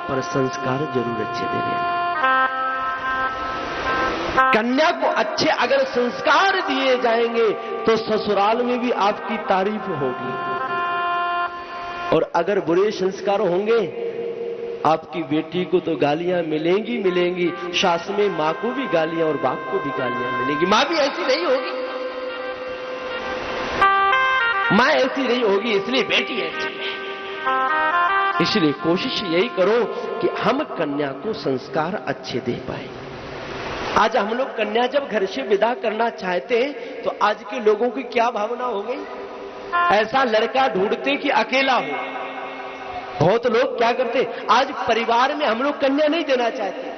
पर संस्कार जरूर अच्छे दे देना। कन्या को अच्छे अगर संस्कार दिए जाएंगे तो ससुराल में भी आपकी तारीफ होगी, और अगर बुरे संस्कार होंगे आपकी बेटी को तो गालियां मिलेंगी मिलेंगी, सास में मां को भी गालियां और बाप को भी गालियां मिलेंगी। मां भी ऐसी नहीं होगी, मां ऐसी नहीं होगी, इसलिए बेटी ऐसी है। इसलिए कोशिश यही करो कि हम कन्या को संस्कार अच्छे दे पाए। आज हम लोग कन्या जब घर से विदा करना चाहते हैं तो आज के लोगों की क्या भावना हो गई, ऐसा लड़का ढूंढते कि अकेला हो। बहुत लोग क्या करते, आज परिवार में हम लोग कन्या नहीं देना चाहते।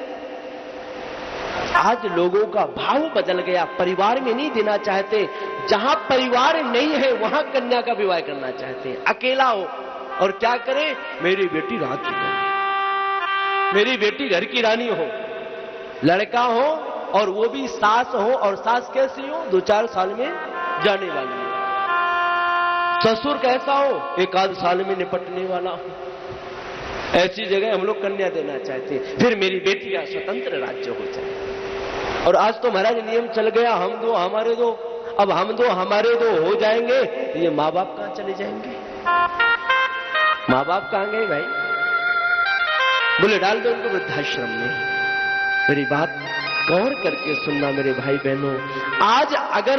आज लोगों का भाव बदल गया, परिवार में नहीं देना चाहते। जहां परिवार नहीं है वहां कन्या का विवाह करना चाहते हैं, अकेला हो। और क्या करे, मेरी बेटी राज्य करे, मेरी बेटी घर की रानी हो। लड़का हो और वो भी सास हो, और सास कैसी हो, 2-4 साल में जाने वाली हो। ससुर कैसा हो, 1-आध साल में निपटने वाला हो। ऐसी जगह हम लोग कन्या देना चाहते हैं, फिर मेरी बेटी का स्वतंत्र राज्य हो जाए। और आज तो महाराज नियम चल गया, हम दो हमारे दो। अब हम दो हमारे दो हो जाएंगे तो ये माँ बाप कहां चले जाएंगे? माँ बाप कहां गए भाई? बोले डाल दो उनको वृद्धाश्रम में। मेरी बात गौर करके सुनना मेरे भाई बहनों, आज अगर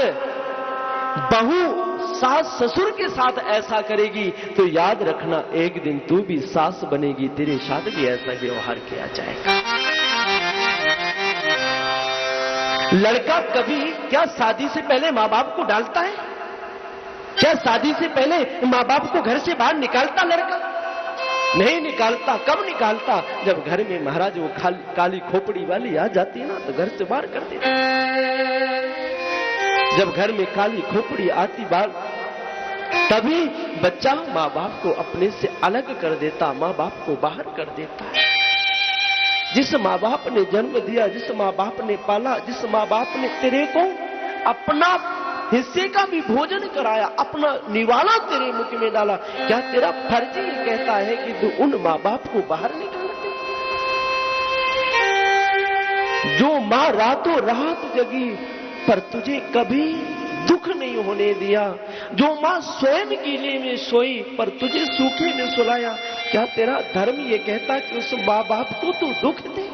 बहू सास ससुर के साथ ऐसा करेगी तो याद रखना एक दिन तू भी सास बनेगी, तेरे साथ भी ऐसा व्यवहार किया जाएगा। लड़का कभी क्या शादी से पहले माँ बाप को डालता है? क्या शादी से पहले माँ बाप को घर से बाहर निकालता लड़का? नहीं निकालता। कब निकालता? जब घर में महाराज वो काली खोपड़ी वाली आ जाती है ना तो घर से बाहर कर देता। जब घर में काली खोपड़ी आती बार, तभी बच्चा माँ बाप को अपने से अलग कर देता, माँ बाप को बाहर कर देता है। जिस माँ बाप ने जन्म दिया, जिस माँ बाप ने पाला, जिस माँ बाप ने तेरे को अपना हिस्से का भी भोजन कराया, अपना निवाला तेरे मुख में डाला, क्या तेरा फर्ज ही कहता है कि तू उन माँ बाप को बाहर निकाल दे? जो माँ रातों रात जगी पर तुझे कभी दुख नहीं होने दिया, जो माँ स्वयं गीले में सोई पर तुझे सूखे में सुलाया, क्या तेरा धर्म ये कहता कि उस माँ बाप को तू दुख दे?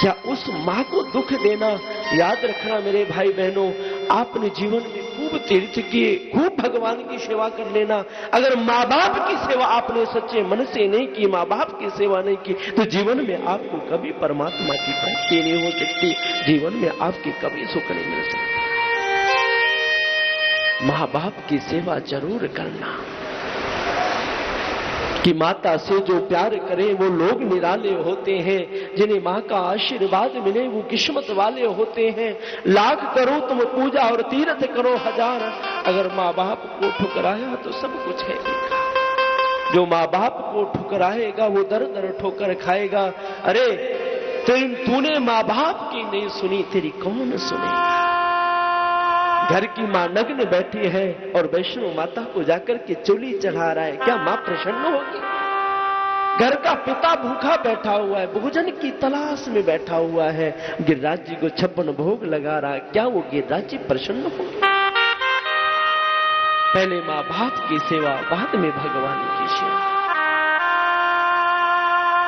क्या उस माँ को दुख देना? याद रखना मेरे भाई बहनों, आपने जीवन में खूब तीर्थ किए, खूब भगवान की सेवा कर लेना। अगर माँ बाप की सेवा आपने सच्चे मन से नहीं की, माँ बाप की सेवा नहीं की, तो जीवन में आपको कभी परमात्मा की प्राप्ति नहीं हो सकती, जीवन में आपकी कभी सुख नहीं मिल सकता। माँ बाप की सेवा जरूर करना। कि माता से जो प्यार करे वो लोग निराले होते हैं, जिन्हें माँ का आशीर्वाद मिले वो किस्मत वाले होते हैं। लाख करो तुम पूजा और तीर्थ करो हजार, अगर माँ बाप को ठुकराया तो सब कुछ है बेकार। जो माँ बाप को ठुकराएगा वो दर दर ठोकर खाएगा। अरे तूने माँ बाप की नहीं सुनी, तेरी कौन सुनेगा? घर की मां नग्न बैठी है और वैष्णो माता को जाकर के चोली चढ़ा रहा है, क्या मां प्रसन्न होगी? घर का पिता भूखा बैठा हुआ है, भोजन की तलाश में बैठा हुआ है, गिरिराज जी को 56 भोग लगा रहा है, क्या वो गिरिराज जी प्रसन्न होंगे? पहले मां बाप की सेवा, बाद में भगवान की सेवा।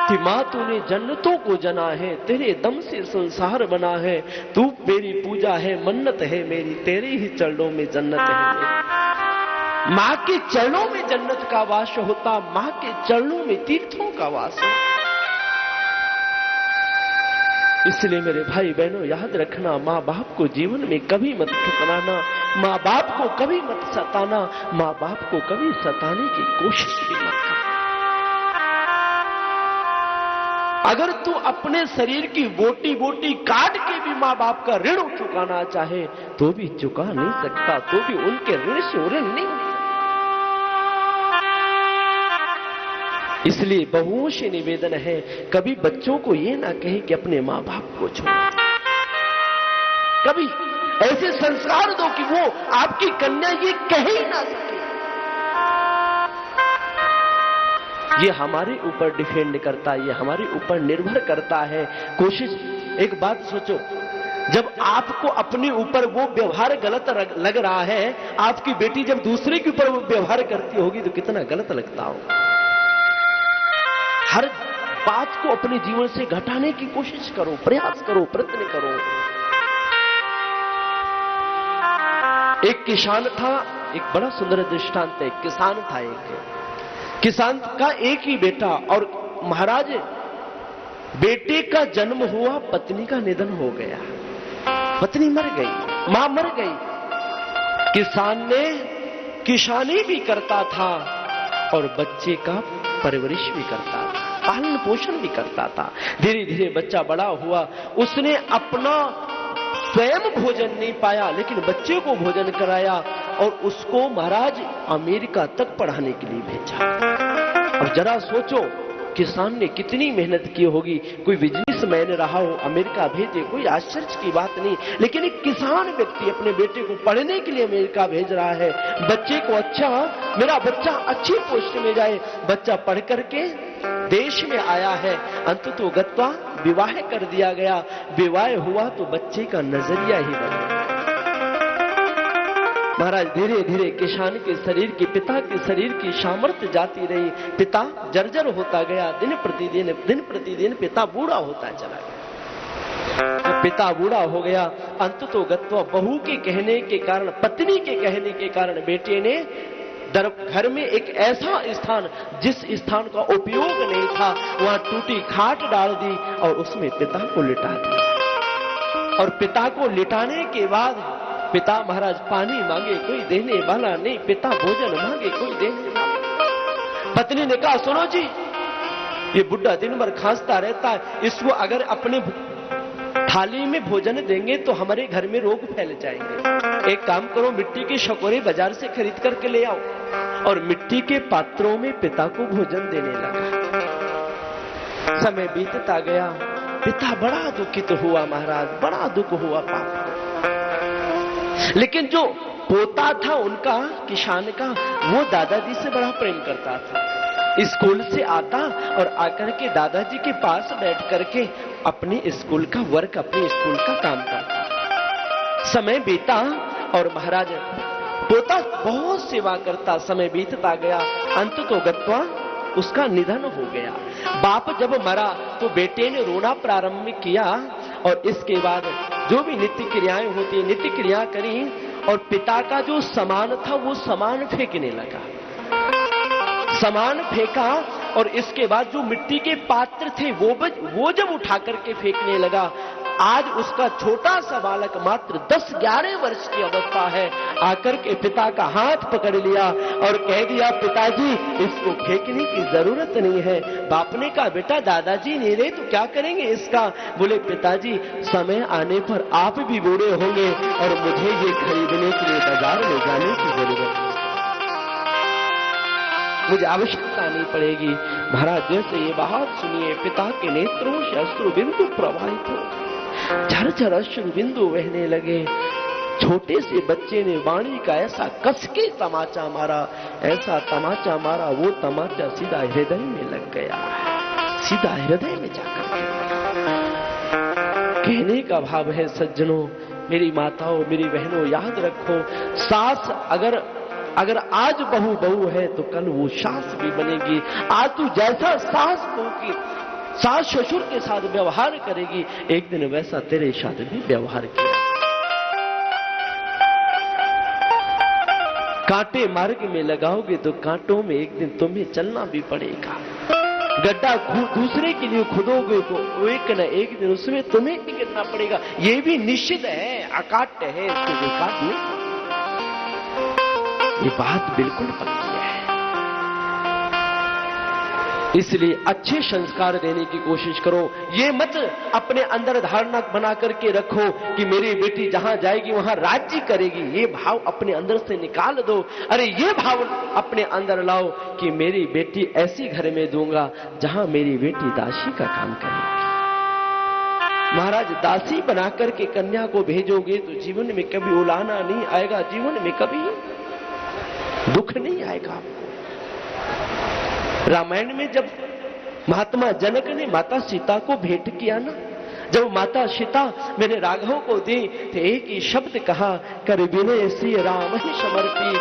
कि मां तूने जन्नतों को जना है, तेरे दम से संसार बना है, तू मेरी पूजा है, मन्नत है मेरी, तेरे ही चरणों में जन्नत है मेरी। मां के चरणों में जन्नत का वास होता, मां के चरणों में तीर्थों का वास है। इसलिए मेरे भाई बहनों याद रखना, मां बाप को जीवन में कभी मत ठुकराना, मां बाप को कभी मत सताना, मां बाप को कभी सताने की कोशिश भी मत करना। अगर तू अपने शरीर की बोटी बोटी काट के भी माँ बाप का ऋण चुकाना चाहे तो भी चुका नहीं सकता, तो भी उनके ऋण से ऋण नहीं हो सकता। इसलिए बहुओं से निवेदन है, कभी बच्चों को ये ना कहे कि अपने माँ बाप को छोड़। कभी ऐसे संस्कार दो कि वो आपकी कन्या ये कह ही ना सके। ये हमारे ऊपर डिपेंड करता है, ये हमारे ऊपर निर्भर करता है। कोशिश, एक बात सोचो, जब आपको अपने ऊपर वो व्यवहार गलत लग रहा है, आपकी बेटी जब दूसरे के ऊपर वो व्यवहार करती होगी तो कितना गलत लगता होगा। हर बात को अपने जीवन से घटाने की कोशिश करो, प्रयास करो, प्रयत्न करो। एक किसान था, एक बड़ा सुंदर दृष्टांत है। किसान था, एक किसान का एक ही बेटा, और महाराज बेटे का जन्म हुआ, पत्नी का निधन हो गया, पत्नी मर गई, मां मर गई। किसान ने किसानी भी करता था और बच्चे का परवरिश भी करता था, पालन पोषण भी करता था। धीरे धीरे बच्चा बड़ा हुआ, उसने अपना स्वयं भोजन नहीं पाया लेकिन बच्चे को भोजन कराया और उसको महाराज अमेरिका तक पढ़ाने के लिए भेजा। अब जरा सोचो, किसान ने कितनी मेहनत की होगी। कोई बिजनेसमैन रहा हो, अमेरिका भेजे, कोई आश्चर्य की बात नहीं, लेकिन एक किसान व्यक्ति अपने बेटे को पढ़ने के लिए अमेरिका भेज रहा है। बच्चे को अच्छा, मेरा बच्चा अच्छी पोस्ट में जाए, बच्चा पढ़ करके देश में आया है। अंततः गत्वा विवाह कर दिया गया। विवाह हुआ तो बच्चे का नजरिया ही बदला। महाराज धीरे धीरे किसान के शरीर की, पिता के शरीर की सामर्थ्य जाती रही। पिता जर्जर होता गया, दिन प्रतिदिन पिता बूढ़ा होता चला गया। पिता बूढ़ा हो गया, अंततः गत्वा बहू के कहने के कारण, पत्नी के कहने के कारण बेटे ने घर में एक ऐसा स्थान, जिस स्थान का उपयोग नहीं था, वहां टूटी खाट डाल दी और उसमें पिता को लिटा दिया। और पिता को लिटाने के बाद पिता महाराज पानी मांगे, कोई देने वाला नहीं। पिता भोजन मांगे, कोई देने वाला। पत्नी ने कहा, सुनो जी, ये बुढ़ा दिन भर खांसता रहता है, इसको अगर अपने थाली में भोजन देंगे तो हमारे घर में रोग फैल जाएंगे। एक काम करो, मिट्टी के शकोरे बाजार से खरीद करके ले आओ। और मिट्टी के पात्रों में पिता को भोजन देने लगा। समय बीतता गया, पिता बड़ा दुखित हुआ महाराज, बड़ा दुख हुआ पापा। लेकिन जो पोता था उनका, किसान का, वो दादाजी से बड़ा प्रेम करता था। स्कूल से आता और आकर के दादाजी के पास बैठ करके अपने स्कूल का वर्क, अपने स्कूल का काम करता। समय बीता और महाराज पोता बहुत सेवा करता। समय बीतता गया, अंततः गत्वा उसका निधन हो गया। बाप जब मरा तो बेटे ने रोना प्रारंभ किया और इसके बाद जो भी नित्य क्रियाएं होती, नित्य क्रिया करी और पिता का जो सामान था वो सामान फेंकने लगा। सामान फेंका और इसके बाद जो मिट्टी के पात्र थे वो जब उठा करके फेंकने लगा। आज उसका छोटा सा बालक मात्र 10-11 वर्ष की अवस्था है, आकर के पिता का हाथ पकड़ लिया और कह दिया, पिताजी इसको फेंकने की जरूरत नहीं है। बाप ने कहा, बेटा दादाजी नहीं रहे तो क्या करेंगे इसका? बोले, पिताजी समय आने पर आप भी बूढ़े होंगे और मुझे ये खरीदने के लिए बाजार में जाने की जरूरत है, मुझे आवश्यकता नहीं पड़ेगी। महाराज जैसे ये बात सुनिए, पिता के नेत्रों से अश्रु बिंदु प्रवाहित हो, झरझर अश्रु बिंदु बहने लगे। छोटे से बच्चे ने वाणी का ऐसा कस के तमाचा मारा, ऐसा तमाचा मारा, वो तमाचा सीधा हृदय में लग गया, सीधा हृदय में जाकर। कहने का भाव है सज्जनों, मेरी माताओं, मेरी बहनों, याद रखो, सास अगर आज बहू है तो कल वो सास भी बनेगी। आज तू जैसा सास बहू की, सास ससुर के साथ व्यवहार करेगी, एक दिन वैसा तेरे साथ भी व्यवहार किया। कांटे मार्ग में लगाओगे तो कांटों में एक दिन तुम्हें चलना भी पड़ेगा। गड्ढा दूसरे के लिए खुदोगे तो एक न एक दिन उसमें तुम्हें भी गिरना पड़ेगा। ये भी निश्चित है, अकाट्य है, इसको कोई काट नहीं। ये बात बिल्कुल पक्की है। इसलिए अच्छे संस्कार देने की कोशिश करो। ये मत अपने अंदर धारणा बना करके रखो कि मेरी बेटी जहां जाएगी वहां राज्य करेगी। ये भाव अपने अंदर से निकाल दो। अरे ये भाव अपने अंदर लाओ कि मेरी बेटी ऐसी घर में दूंगा जहां मेरी बेटी दासी का काम करेगी। महाराज दासी बना करके कन्या को भेजोगे तो जीवन में कभी उलाना नहीं आएगा, जीवन में कभी दुख नहीं आएगा आपको। रामायण में जब महात्मा जनक ने माता सीता को भेंट किया ना, जब माता सीता मैंने राघव को दी तो एक ही शब्द कहा, कर विनय श्री राम ही समर्पी,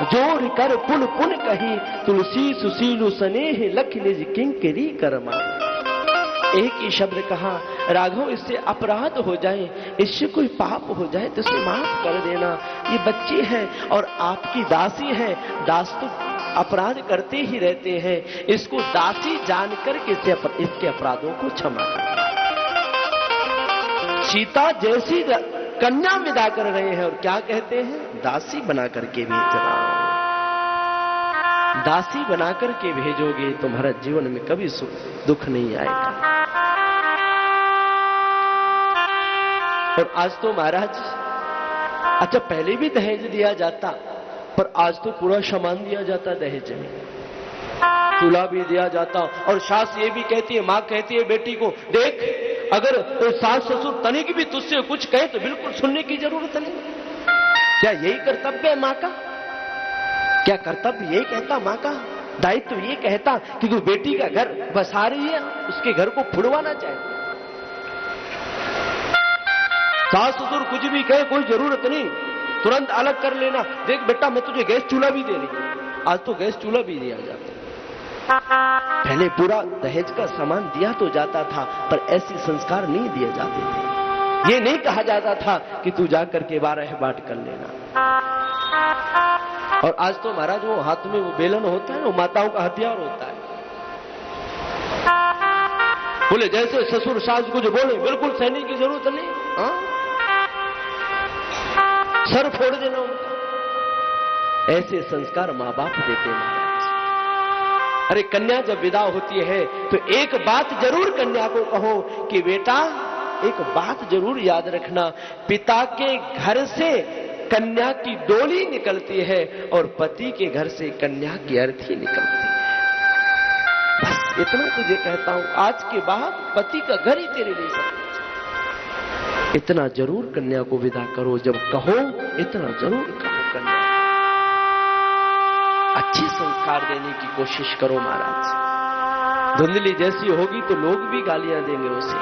जोर कर पुन पुन कही, तुलसी सुशीलु स्नेह लख निज किंकरी करमा। एक ही शब्द कहा, राघव इससे अपराध हो जाए, इससे कोई पाप हो जाए तो इसे माफ कर देना, ये बच्ची है और आपकी दासी है, दास तो अपराध करते ही रहते हैं, इसको दासी जानकर के इसके अपराधों को क्षमा कर। सीता जैसी कन्या विदा कर रहे हैं और क्या कहते हैं, दासी बना करके भेज रहा हूं, दासी बना करके भेजोगे तुम्हारा जीवन में कभी सुख दुख नहीं आएगा। और आज तो महाराज, अच्छा पहले भी दहेज दिया जाता, पर आज तो पूरा सामान दिया जाता दहेज में, चूल्हा भी दिया जाता। और सास ये भी कहती है, माँ कहती है बेटी को, देख अगर तो सास ससुर तनिक भी तुझसे कुछ कहे तो बिल्कुल सुनने की जरूरत नहीं। क्या यही कर्तव्य है माँ का? क्या कर्तव्य यही कहता माँ का? दायित्व ये कहता कि तू बेटी का घर बसा रही है, उसके घर को फुड़वाना चाहिए। सास ससुर कुछ भी कहे कोई जरूरत नहीं, तुरंत अलग कर लेना। देख बेटा मैं तुझे गैस चूल्हा भी दे रही हूं, आज तो गैस चूल्हा भी दिया जाता। पहले पूरा दहेज का सामान दिया तो जाता था, पर ऐसे संस्कार नहीं दिए जाते थे। ये नहीं कहा जाता था कि तू जाकर के 12 बांट कर लेना। और आज तो महाराज वो हाथ में वो बेलन होता है, वो माताओं का हथियार होता है। बोले जैसे ससुर सास को जो बोले बिल्कुल सहने की जरूरत नहीं, हाँ? सर फोड़ देना उनका। ऐसे संस्कार माँ बाप देते हैं। अरे कन्या जब विदा होती है तो एक बात जरूर कन्या को कहो कि बेटा एक बात जरूर याद रखना, पिता के घर से कन्या की डोली निकलती है और पति के घर से कन्या की अर्थी निकलती है। बस इतना तुझे कहता हूं, आज के बाद पति का घर ही तेरे लिए सब कुछ। इतना जरूर कन्या को विदा करो, जब कहो इतना जरूर कहो कन्या। अच्छे संस्कार देने की कोशिश करो महाराज। धुंधली जैसी होगी तो लोग भी गालियां देंगे उसे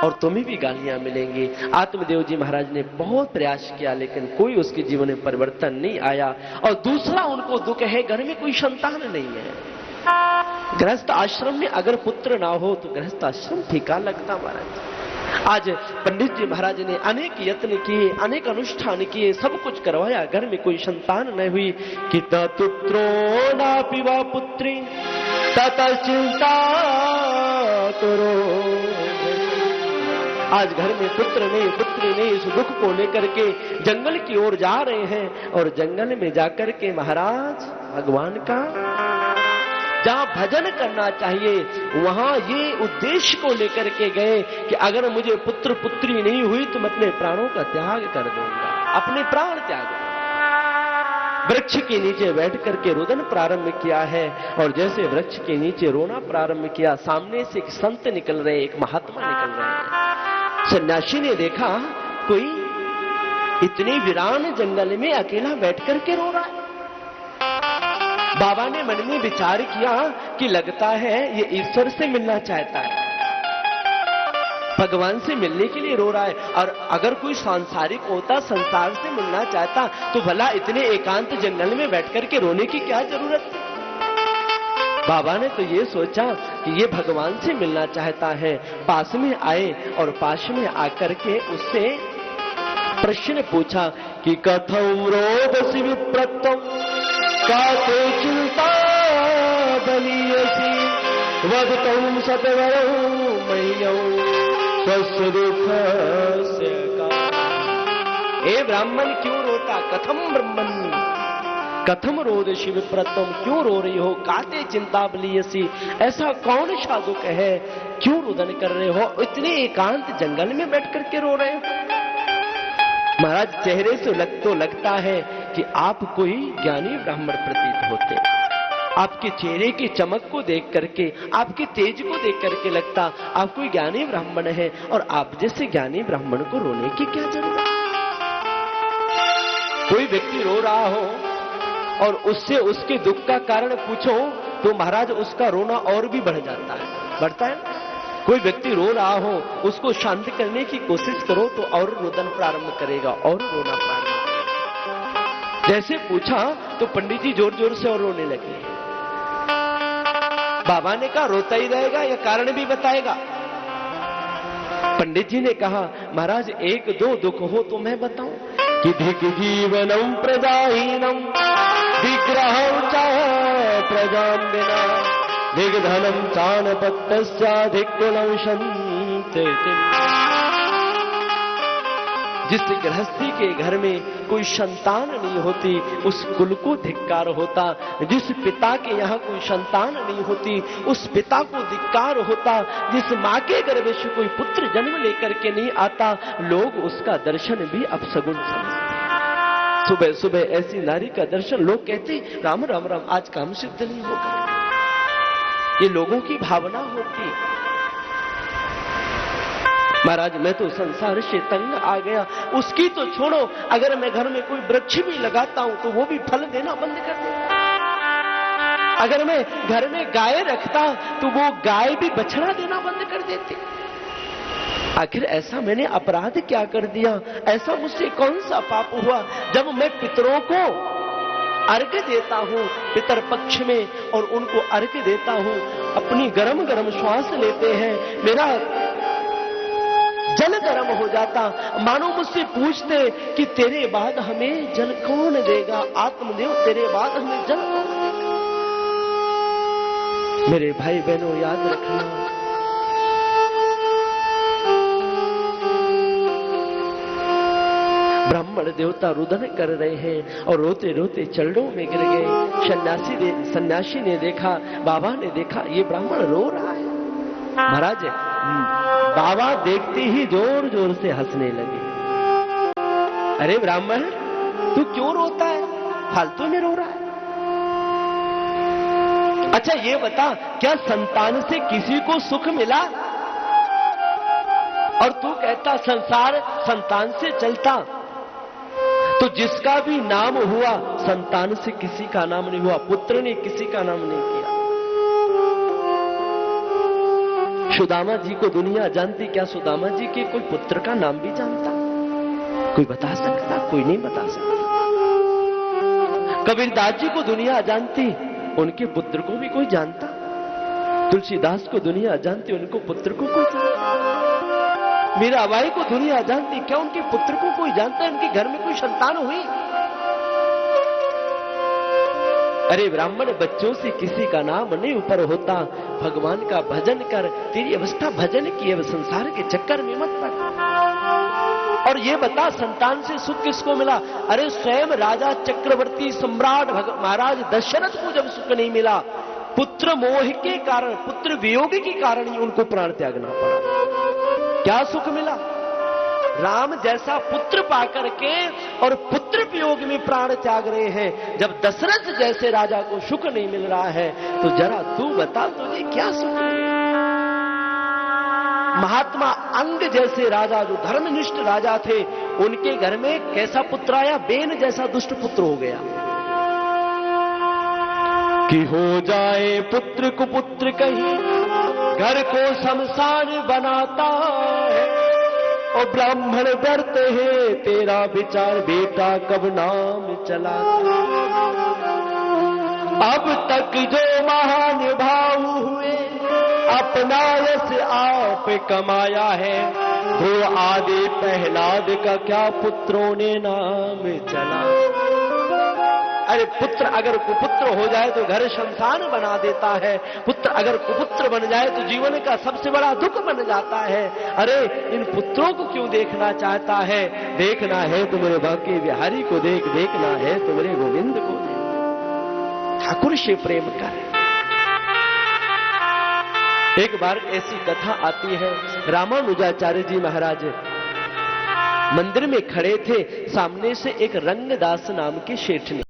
और तुम्हें भी गालियां मिलेंगी। आत्मदेव जी महाराज ने बहुत प्रयास किया लेकिन कोई उसके जीवन में परिवर्तन नहीं आया। और दूसरा उनको दुख है, घर में कोई संतान नहीं है। गृहस्थ आश्रम में अगर पुत्र ना हो तो गृहस्थ आश्रम फीका लगता महाराज। आज पंडित जी महाराज ने अनेक यत्न किए, अनेक अनुष्ठान किए, सब कुछ करवाया, घर में कोई संतान न हुई। कि पुत्रो ना पिवा पुत्री तत चिंता करो। आज घर में पुत्र नहीं पुत्री नहीं, इस दुख को लेकर के जंगल की ओर जा रहे हैं और जंगल में जाकर के महाराज भगवान का जहां भजन करना चाहिए वहां ये उद्देश्य को लेकर के गए कि अगर मुझे पुत्र पुत्री नहीं हुई तो मैं अपने प्राणों का त्याग कर दूंगा, अपने प्राण त्याग। वृक्ष के नीचे बैठ करके रुदन प्रारंभ किया है और जैसे वृक्ष के नीचे रोना प्रारंभ किया, सामने से एक संत निकल रहे, एक महात्मा निकल रहे हैं। सन्यासी ने देखा कोई इतने वीरान जंगल में अकेला बैठ करके रो रहा है। बाबा ने मन में विचार किया कि लगता है ये ईश्वर से मिलना चाहता है, भगवान से मिलने के लिए रो रहा है। और अगर कोई सांसारिक होता, संसार से मिलना चाहता तो भला इतने एकांत जंगल में बैठकर के रोने की क्या जरूरत थी। बाबा ने तो ये सोचा कि ये भगवान से मिलना चाहता है। पास में आए और पास में आकर के उससे प्रश्न पूछा कि कथम रोदसी विप्रतम काते चिंता बलियसी वदतम सतवरौ मह्यौ स्वस्य दुःखस्य का। हे ब्राह्मण क्यों रोता? कथम ब्रह्मन् कथम रोदसी विप्रतम, क्यों रो रही हो? काते चिंता बलियसी, ऐसा कौन सा दुख है, क्यों रुदन कर रहे हो? इतने एकांत जंगल में बैठ करके रो रहे हो। महाराज चेहरे से लगता है कि आप कोई ज्ञानी ब्राह्मण प्रतीत होते। आपके चेहरे की चमक को देख करके, आपके तेज को देख करके लगता आप कोई ज्ञानी ब्राह्मण है। और आप जैसे ज्ञानी ब्राह्मण को रोने की क्या जरूरत? कोई व्यक्ति रो रहा हो और उससे उसके दुख का कारण पूछो तो महाराज उसका रोना और भी बढ़ जाता है, बढ़ता है। कोई व्यक्ति रो रहा हो, उसको शांत करने की कोशिश करो तो और रोदन प्रारंभ करेगा और रोना प्रारंभ करेगा। जैसे पूछा तो पंडित जी जोर जोर से और रोने लगे। बाबा ने कहा रोता ही रहेगा या कारण भी बताएगा? पंडित जी ने कहा महाराज एक दो दुख हो तो मैं बताऊं कि धिक जीवनम प्रजाहीनम विग्रहं च प्रजां विना दिग्धनम चानपत्यस्याधिकुलं शन्ते। जिस गृहस्थी के घर में कोई संतान नहीं होती उस कुल को धिक्कार होता। जिस पिता के यहाँ कोई संतान नहीं होती उस पिता को धिक्कार होता। जिस माँ के गर्भ से कोई पुत्र जन्म लेकर के नहीं आता लोग उसका दर्शन भी अपशगुन समझते। सुबह सुबह ऐसी नारी का दर्शन लोग कहते राम राम राम आज काम सिद्ध नहीं होगा। ये लोगों की भावना होती। महाराज मैं तो संसार से तंग आ गया। उसकी तो छोड़ो, अगर मैं घर में कोई वृक्ष भी लगाता हूं तो वो भी फल देना बंद कर देता। अगर मैं घर में गाय रखता तो वो गाय भी बछड़ा देना बंद कर देते। आखिर ऐसा मैंने अपराध क्या कर दिया? ऐसा मुझसे कौन सा पाप हुआ? जब मैं पितरों को अर्घ्य देता हूं पितर पक्ष में और उनको अर्घ्य देता हूं, अपनी गरम गरम श्वास लेते हैं, मेरा जल गर्म हो जाता। मानो मुझसे पूछते कि तेरे बाद हमें जल कौन देगा? आत्मदेव तेरे बाद हमें जल कौन देगा? मेरे भाई बहनों याद रखना, ब्राह्मण देवता रुदन कर रहे हैं और रोते रोते चरणों में गिर गए। सन्यासी ने देखा, बाबा ने देखा ये ब्राह्मण रो रहा है। महाराज बाबा देखते ही जोर जोर से हंसने लगे। अरे ब्राह्मण तू क्यों रोता है? फालतू में रो रहा है? अच्छा ये बता क्या संतान से किसी को सुख मिला? और तू कहता संसार संतान से चलता। तो जिसका भी नाम हुआ संतान से किसी का नाम नहीं हुआ, पुत्र ने किसी का नाम नहीं किया। सुदामा जी को दुनिया जानती, क्या सुदामा जी के कोई पुत्र का नाम भी जानता? कोई बता सकता? कोई नहीं बता सकता। कबीरदास जी को दुनिया जानती, उनके पुत्र को भी कोई जानता? तुलसीदास को दुनिया जानती, उनको पुत्र को कोई जानता? मीराबाई को दुनिया जानती, क्या उनके पुत्र को कोई जानता है? उनके घर में कोई संतान हुई? अरे ब्राह्मण बच्चों से किसी का नाम नहीं ऊपर होता। भगवान का भजन कर, तेरी अवस्था भजन की है, संसार के चक्कर में मत पड़। और ये बता संतान से सुख किसको मिला? अरे स्वयं राजा चक्रवर्ती सम्राट महाराज दशरथ को जब सुख नहीं मिला, पुत्र मोह के कारण, पुत्र वियोग के कारण ही उनको प्राण त्यागना पड़ा। क्या सुख मिला? राम जैसा पुत्र पाकर के और पुत्र वियोग में प्राण त्याग रहे हैं। जब दशरथ जैसे राजा को सुख नहीं मिल रहा है तो जरा तू बता तुझे क्या सुख मिला? महात्मा अंग जैसे राजा, जो धर्मनिष्ठ राजा थे, उनके घर में कैसा पुत्र आया? बेन जैसा दुष्ट पुत्र हो गया। कि हो जाए पुत्र कुपुत्र कहीं, घर को शमशान बनाता है। और ब्राह्मण डरते हैं तेरा विचार, बेटा कब नाम चलाता। अब तक जो महानुभाव हुए अपना यश आप कमाया है, वो आदि प्रहलाद का क्या पुत्रों ने नाम चला। अरे पुत्र अगर कुपुत्र हो जाए तो घर शमशान बना देता है। पुत्र अगर कुपुत्र बन जाए तो जीवन का सबसे बड़ा दुख बन जाता है। अरे इन पुत्रों को क्यों देखना चाहता है? देखना है तो मेरे बाकी बिहारी को देख, देखना है तो मेरे गोविंद को देख, ठाकुर से प्रेम कर। एक बार ऐसी कथा आती है, रामानुजाचार्य जी महाराज मंदिर में खड़े थे, सामने से एक रंगदास नाम के शेठ ने